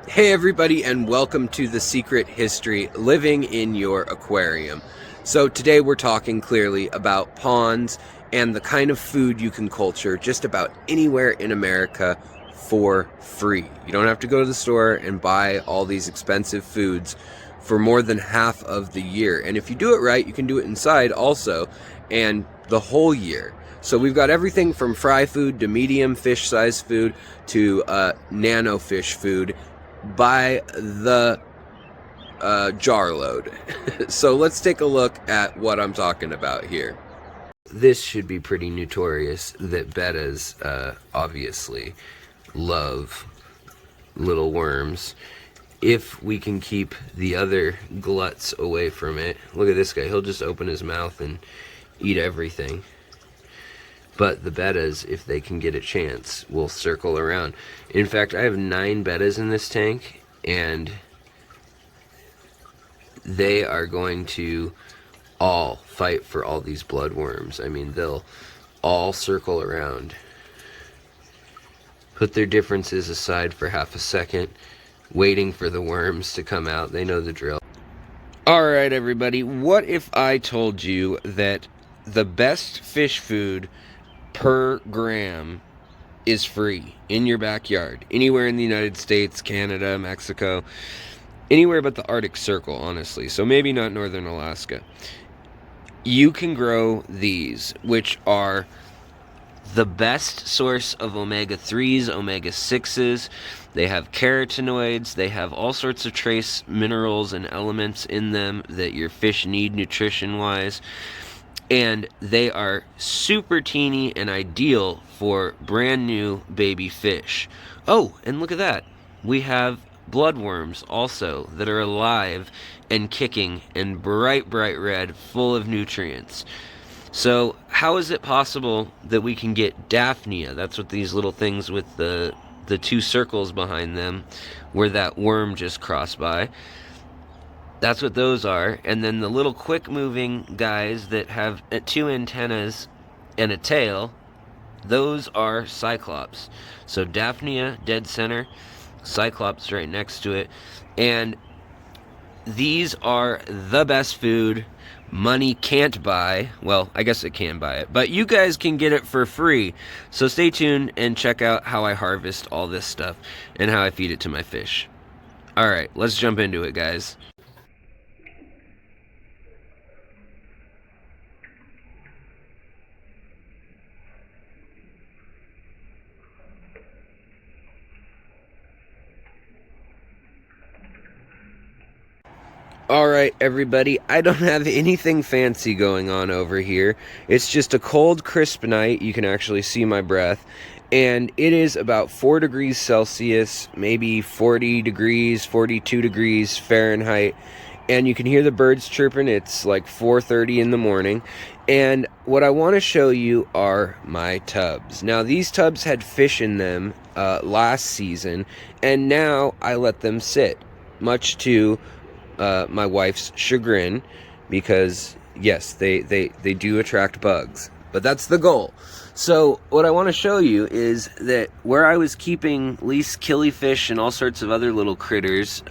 Hey everybody, and welcome to The Secret History, Living in Your Aquarium. So today we're talking clearly about ponds and the kind of food you can culture just about anywhere in America for free. You don't have to go to the store and buy all these expensive foods for more than half of the year. And if you do it right, you can do it inside also, and the whole year. So we've got everything from fry food to medium fish size food to nano fish food by the jar load. So let's take a look at what I'm talking about here. This should be pretty notorious that bettas obviously love little worms. If we can keep the other gluts away from it. Look at this guy, he'll just open his mouth and eat everything. But the bettas, if they can get a chance, will circle around. In fact, I have 9 bettas in this tank, and they are going to all fight for all these bloodworms. I mean, they'll all circle around. Put their differences aside for half a second, waiting for the worms to come out. They know the drill. Alright, everybody, what if I told you that the best fish food per gram is free in your backyard, anywhere in the United States, Canada, Mexico, anywhere but the Arctic Circle, honestly, so maybe not northern Alaska? You can grow these, which are the best source of omega-3s, omega-6s. They have carotenoids, they have all sorts of trace minerals and elements in them that your fish need nutrition-wise. And they are super teeny and ideal for brand new baby fish. Oh, and look at that. We have bloodworms also that are alive and kicking and bright red, full of nutrients. So how is it possible that we can get daphnia? That's what these little things with the 2 circles behind them where that worm just crossed by. That's what those are. And then the little quick moving guys that have 2 antennas and a tail, those are cyclops. So daphnia dead center, cyclops right next to it. And these are the best food money can't buy. Well, I guess it can buy it, but you guys can get it for free. So stay tuned and check out how I harvest all this stuff and how I feed it to my fish. Alright, let's jump into it, guys. Alright, everybody, I don't have anything fancy going on over here. It's just a cold, crisp night. You can actually see my breath. And it is about 4 degrees Celsius, maybe 40 degrees, 42 degrees Fahrenheit. And you can hear the birds chirping. It's like 4:30 in the morning. And what I want to show you are my tubs. Now, these tubs had fish in them last season, and now I let them sit, much to my wife's chagrin, because yes, they do attract bugs, but that's the goal. So what I want to show you is that where I was keeping least killifish and all sorts of other little critters,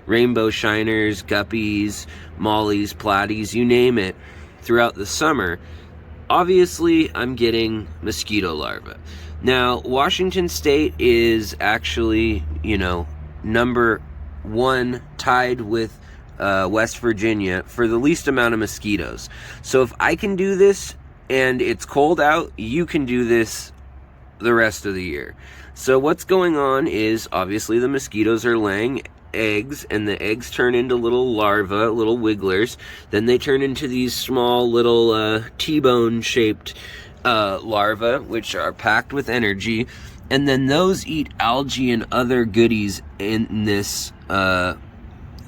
rainbow shiners, guppies, mollies, platies, you name it, throughout the summer, obviously I'm getting mosquito larvae. Now, Washington State is actually, number 1, tied with West Virginia for the least amount of mosquitoes. So if I can do this and it's cold out, you can do this the rest of the year. So what's going on is, obviously the mosquitoes are laying eggs, and the eggs turn into little larvae, little wigglers. Then they turn into these small little T-bone shaped larvae, which are packed with energy. And then those eat algae and other goodies in this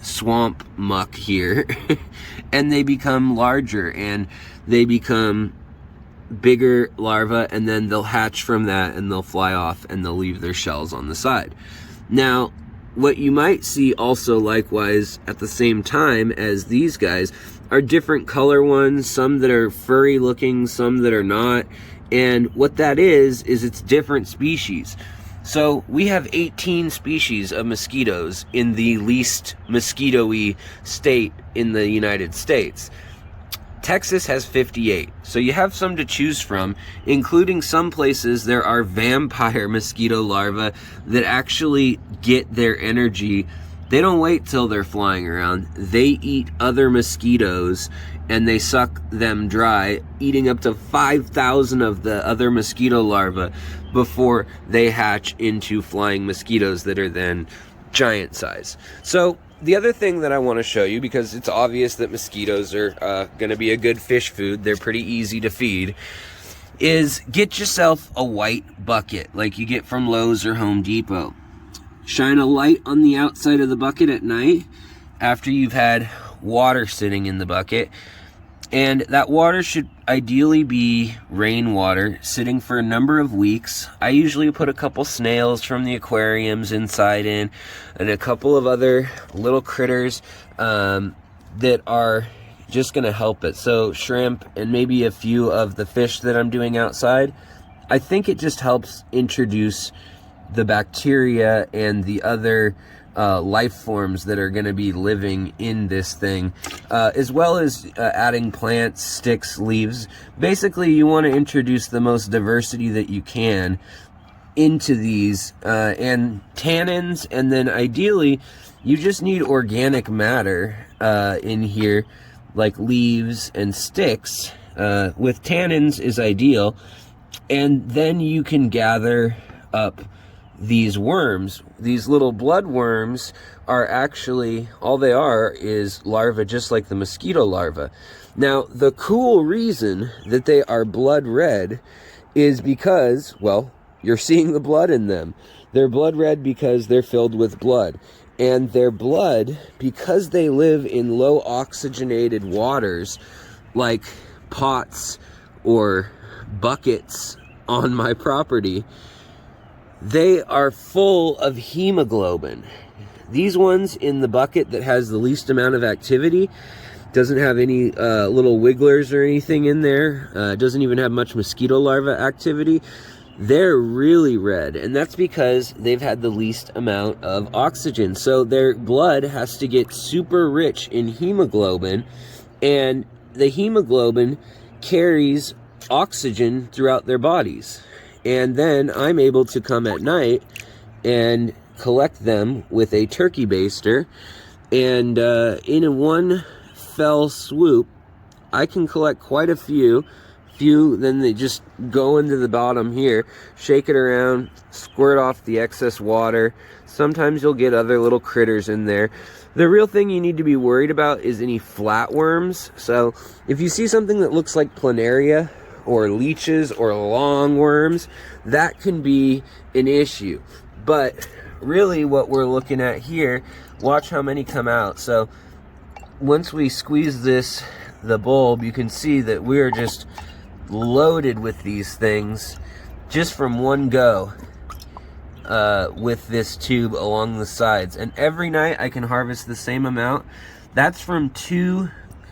swamp muck here. And they become larger, and they become bigger larvae, and then they'll hatch from that, and they'll fly off, and they'll leave their shells on the side. Now, what you might see also likewise at the same time as these guys are different color ones, some that are furry looking, some that are not. And what that is it's different species. So we have 18 species of mosquitoes in the least mosquito-y state in the United States. Texas has 58, so you have some to choose from, including some places there are vampire mosquito larvae that actually get their energy. They don't wait till they're flying around. They eat other mosquitoes and they suck them dry, eating up to 5,000 of the other mosquito larvae before they hatch into flying mosquitoes that are then giant size. So the other thing that I want to show you, because it's obvious that mosquitoes are going to be a good fish food, they're pretty easy to feed, is get yourself a white bucket like you get from Lowe's or Home Depot. Shine a light on the outside of the bucket at night after you've had water sitting in the bucket. And that water should ideally be rainwater, sitting for a number of weeks. I usually put a couple snails from the aquariums inside in, and a couple of other little critters that are just going to help it. So shrimp and maybe a few of the fish that I'm doing outside. I think it just helps introduce the bacteria and the other life forms that are going to be living in this thing, as well as adding plants, sticks, leaves. Basically, you want to introduce the most diversity that you can into these, and tannins, and then ideally you just need organic matter in here, like leaves and sticks. With tannins is ideal, and then you can gather up these worms. These little bloodworms are actually, all they are is larvae, just like the mosquito larvae. Now, the cool reason that they are blood red is because, well, you're seeing the blood in them. They're blood red because they're filled with blood. And their blood, because they live in low oxygenated waters, like pots or buckets on my property, they are full of hemoglobin. These ones in the bucket that has the least amount of activity, doesn't have any little wigglers or anything in there, doesn't even have much mosquito larva activity, they're really red. And that's because they've had the least amount of oxygen. So their blood has to get super rich in hemoglobin, and the hemoglobin carries oxygen throughout their bodies. And then I'm able to come at night and collect them with a turkey baster, and in a one fell swoop I can collect quite a few. Then they just go into the bottom here, shake it around, squirt off the excess water. Sometimes you'll get other little critters in there. The real thing you need to be worried about is any flatworms. So if you see something that looks like planaria or leeches or long worms, that can be an issue. But really what we're looking at here, watch how many come out. So once we squeeze the bulb, you can see that we're just loaded with these things just from one go, with this tube along the sides. And every night I can harvest the same amount. That's from 2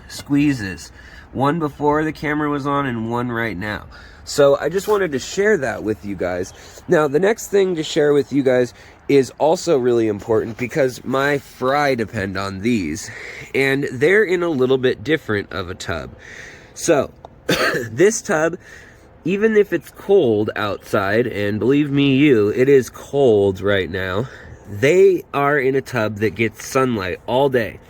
squeezes. One before the camera was on and one right now. So I just wanted to share that with you guys. Now, the next thing to share with you guys is also really important because my fry depend on these. And they're in a little bit different of a tub. So, this tub, even if it's cold outside, and believe me you, it is cold right now, they are in a tub that gets sunlight all day.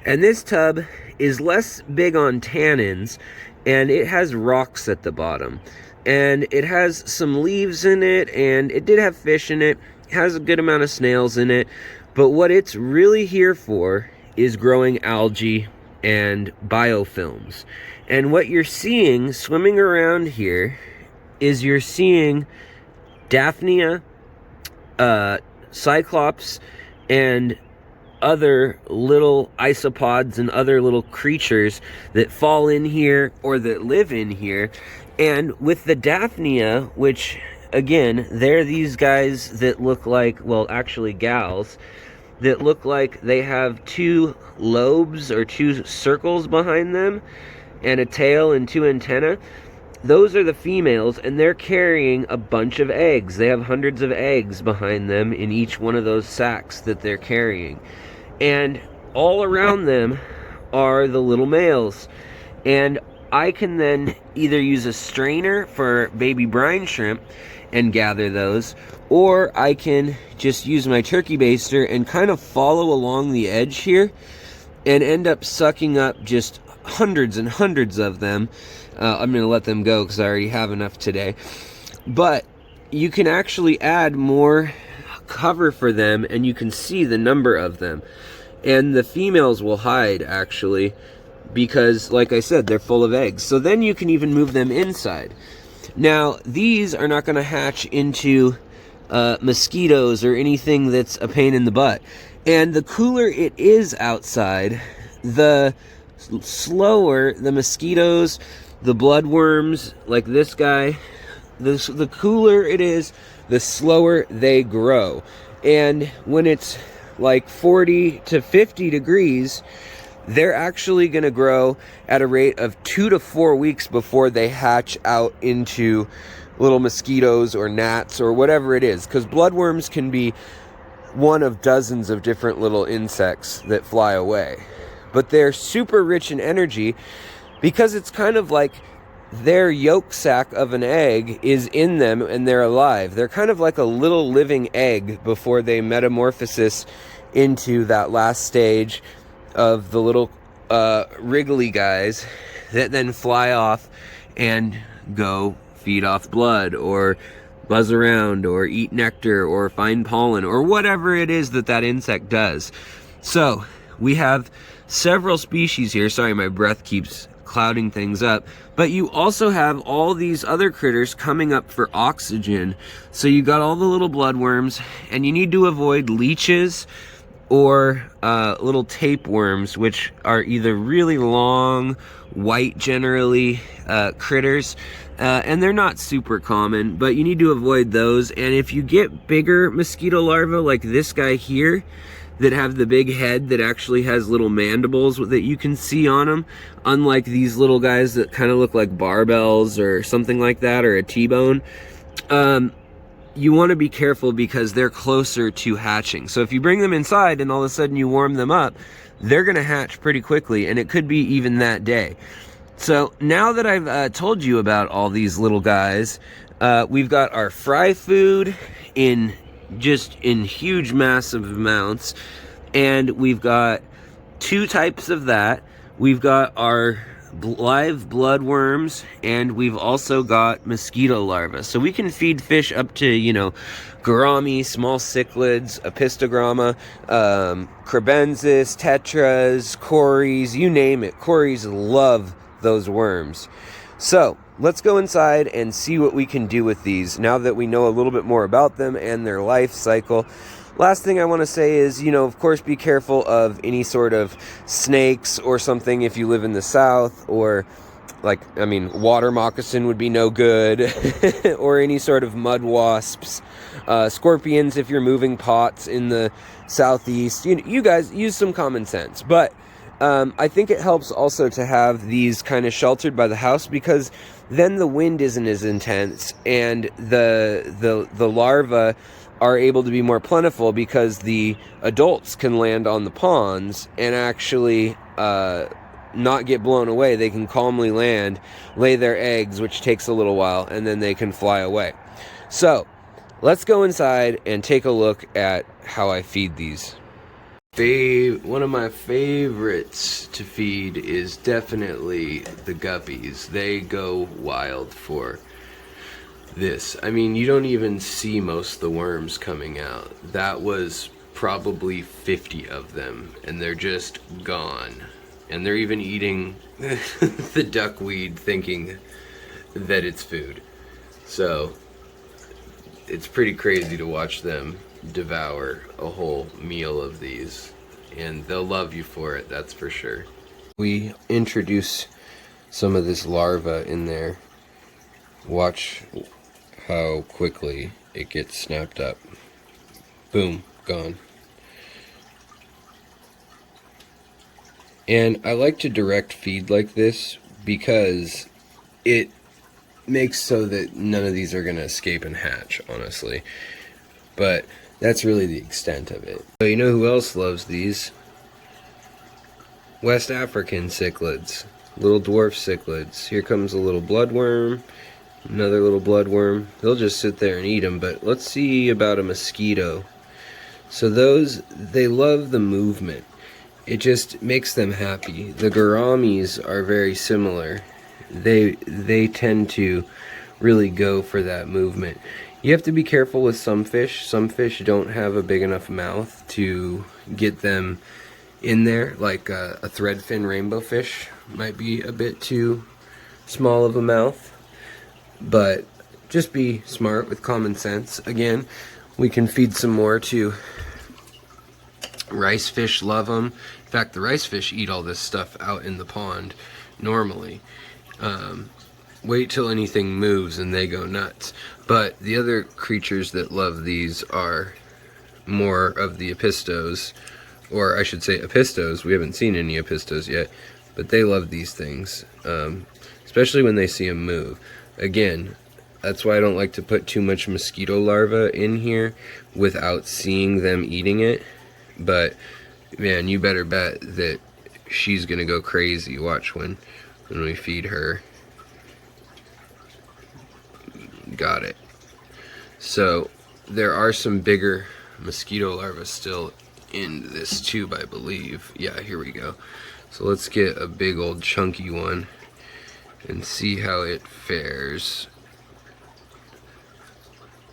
And this tub is less big on tannins, and it has rocks at the bottom, and it has some leaves in it, and it did have fish in it. It has a good amount of snails in it, but what it's really here for is growing algae and biofilms. And what you're seeing swimming around here is you're seeing daphnia, cyclops, and other little isopods and other little creatures that fall in here or that live in here. And with the daphnia, which again, they're these guys that look like, well, actually gals, that look like they have 2 lobes or 2 circles behind them and a tail and 2 antennae. those are the females, and they're carrying a bunch of eggs. They have hundreds of eggs behind them in each one of those sacs that they're carrying. And all around them are the little males. And I can then either use a strainer for baby brine shrimp and gather those, or I can just use my turkey baster and kind of follow along the edge here and end up sucking up just hundreds and hundreds of them. I'm going to let them go because I already have enough today. But you can actually add more cover for them, and you can see the number of them. And the females will hide, actually, because, like I said, they're full of eggs. So then you can even move them inside. Now, these are not going to hatch into mosquitoes or anything that's a pain in the butt. And the cooler it is outside, the slower the mosquitoes, the bloodworms, like this guy, the cooler it is, the slower they grow. And when it's like 40 to 50 degrees, they're actually going to grow at a rate of 2 to 4 weeks before they hatch out into little mosquitoes or gnats or whatever it is. Because bloodworms can be one of dozens of different little insects that fly away. But they're super rich in energy because it's kind of like their yolk sac of an egg is in them and they're alive. They're kind of like a little living egg before they metamorphosis into that last stage of the little wriggly guys that then fly off and go feed off blood or buzz around or eat nectar or find pollen or whatever it is that that insect does. So we have several species here. Sorry, my breath keeps clouding things up. But you also have all these other critters coming up for oxygen. So you got all the little bloodworms, and you need to avoid leeches or little tapeworms, which are either really long, white generally critters, and they're not super common, but you need to avoid those. And if you get bigger mosquito larvae like this guy here, that have the big head that actually has little mandibles that you can see on them, unlike these little guys that kind of look like barbells or something like that, or a T-bone, you want to be careful because they're closer to hatching. So if you bring them inside and all of a sudden you warm them up, they're going to hatch pretty quickly, and it could be even that day. So now that I've told you about all these little guys, we've got our fry food in huge massive amounts, and we've got 2 types of that. We've got our live bloodworms, and we've also got mosquito larvae. So we can feed fish up to, gourami, small cichlids, apistogramma, crebensis, tetras, cories, you name it. Cories love those worms. So let's go inside and see what we can do with these now that we know a little bit more about them and their life cycle. Last thing I want to say is, of course, be careful of any sort of snakes or something if you live in the south, or water moccasin would be no good, or any sort of mud wasps, scorpions if you're moving pots in the southeast. You guys use some common sense, but I think it helps also to have these kind of sheltered by the house, because then the wind isn't as intense, and the larvae are able to be more plentiful because the adults can land on the ponds and actually not get blown away. They can calmly land, lay their eggs, which takes a little while, and then they can fly away. So let's go inside and take a look at how I feed these. One of my favorites to feed is definitely the guppies. They go wild for this. I mean, you don't even see most of the worms coming out. That was probably 50 of them, and they're just gone. And they're even eating the duckweed, thinking that it's food. So it's pretty crazy to watch them devour a whole meal of these, and they'll love you for it, that's for sure. We introduce some of this larva in there. Watch how quickly it gets snapped up. Boom, gone. And I like to direct feed like this because it makes so that none of these are going to escape and hatch, honestly. But that's really the extent of it. So you know who else loves these? West African cichlids. Little dwarf cichlids. Here comes a little bloodworm. Another little bloodworm. They'll just sit there and eat them. But let's see about a mosquito. So those, they love the movement. It just makes them happy. The gouramis are very similar. They tend to really go for that movement. You have to be careful with some fish. Some fish don't have a big enough mouth to get them in there. Like a threadfin rainbow fish might be a bit too small of a mouth. But just be smart with common sense. Again, we can feed some more to rice fish. Love them. In fact, the rice fish eat all this stuff out in the pond normally. Wait till anything moves and they go nuts. But the other creatures that love these are more of the apistos, or I should say apistos. We haven't seen any apistos yet, but they love these things, especially when they see them move. Again, that's why I don't like to put too much mosquito larvae in here without seeing them eating it. But man, you better bet that she's gonna go crazy. Watch when we feed her. Got it. So there are some bigger mosquito larvae still in this tube, I believe. Yeah, here we go. So let's get a big old chunky one and see how it fares.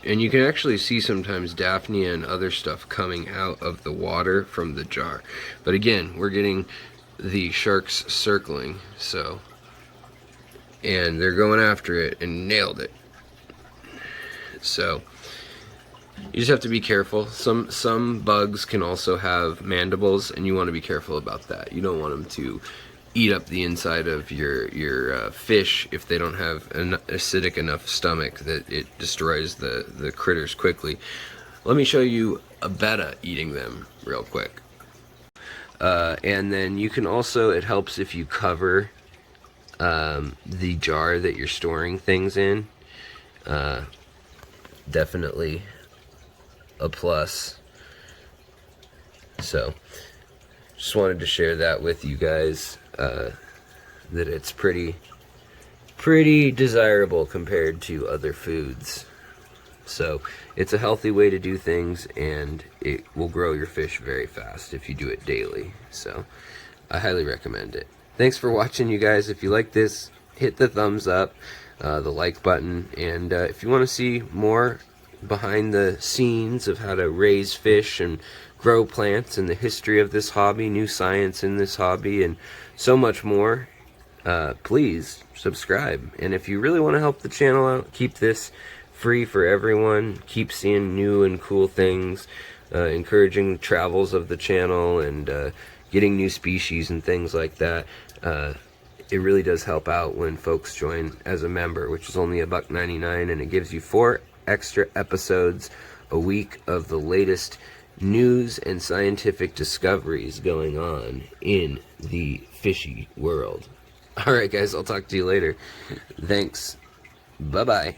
And you can actually see sometimes daphnia and other stuff coming out of the water from the jar. But again, we're getting the sharks circling, so, and they're going after it and nailed it. So you just have to be careful. Some bugs can also have mandibles, and you want to be careful about that. You don't want them to eat up the inside of your fish if they don't have an acidic enough stomach that it destroys the critters quickly. Let me show you a betta eating them real quick. And then you can also, it helps if you cover the jar that you're storing things in. Definitely a plus. So just wanted to share that with you guys, that it's pretty desirable compared to other foods. So it's a healthy way to do things, and it will grow your fish very fast if you do it daily. So I highly recommend it. Thanks for watching, you guys. If you like this, hit the thumbs up, the like button, and if you want to see more behind the scenes of how to raise fish and grow plants and the history of this hobby, new science in this hobby, and so much more, please subscribe. And if you really want to help the channel out, keep this free for everyone, keep seeing new and cool things, encouraging travels of the channel, and getting new species and things like that. It really does help out when folks join as a member, which is only $1.99, and it gives you 4 extra episodes a week of the latest news and scientific discoveries going on in the fishy world. Alright guys, I'll talk to you later. Thanks. Bye-bye.